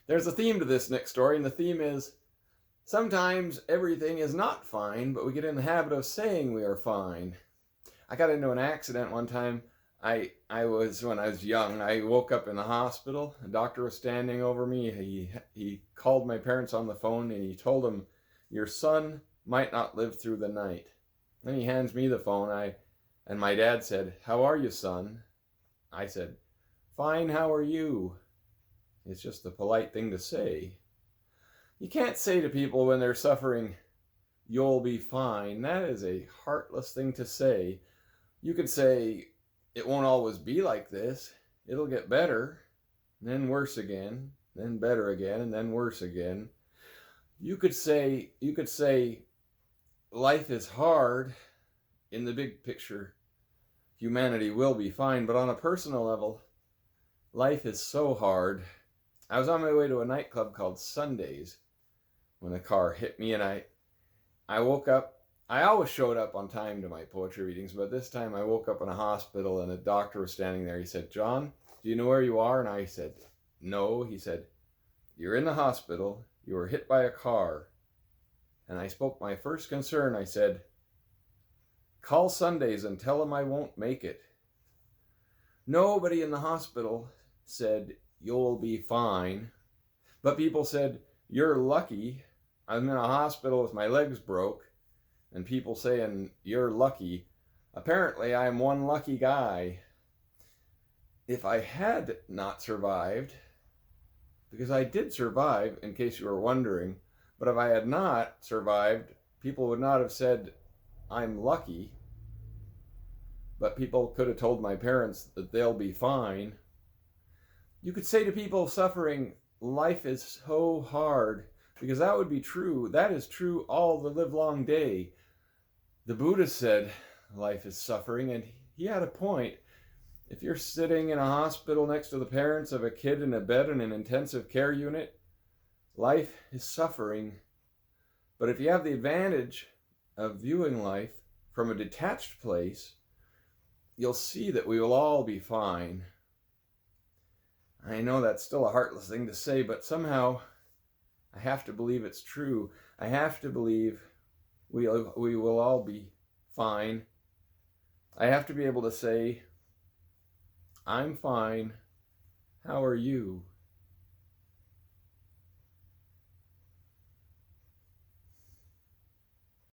There's a theme to this next story, and the theme is sometimes everything is not fine, but we get in the habit of saying we are fine. I got into an accident one time. When I was young, I woke up in the hospital. A doctor was standing over me. He called my parents on the phone and he told them, "Your son might not live through the night." Then he hands me the phone. And my dad said, "How are you, son?" I said, "Fine, how are you?" It's just the polite thing to say. You can't say to people when they're suffering, "You'll be fine." That is a heartless thing to say. You could say, "It won't always be like this. It'll get better, then worse again, then better again, and then worse again." You could say, "Life is hard. In the big picture, humanity will be fine." But on a personal level, life is so hard. I was on my way to a nightclub called Sundays when a car hit me, and I woke up. I always showed up on time to my poetry readings, but this time I woke up in a hospital and a doctor was standing there. He said, "John, do you know where you are?" And I said, "No." He said, "You're in the hospital. You were hit by a car." And I spoke my first concern. I said, "Call Sundays and tell them I won't make it." Nobody in the hospital said, "You'll be fine." But people said, "You're lucky." I'm in a hospital with my legs broke, and people saying, "You're lucky." Apparently, I'm one lucky guy. If I had not survived, because I did survive, in case you were wondering, but if I had not survived, people would not have said, "I'm lucky." But people could have told my parents that they'll be fine. You could say to people suffering, "Life is so hard," because that would be true. That is true all the livelong day. The Buddha said life is suffering, and he had a point. If you're sitting in a hospital next to the parents of a kid in a bed in an intensive care unit, life is suffering. But if you have the advantage of viewing life from a detached place, you'll see that we will all be fine. I know that's still a heartless thing to say, but somehow I have to believe it's true. I have to believe we will all be fine. I have to be able to say, "I'm fine. How are you?"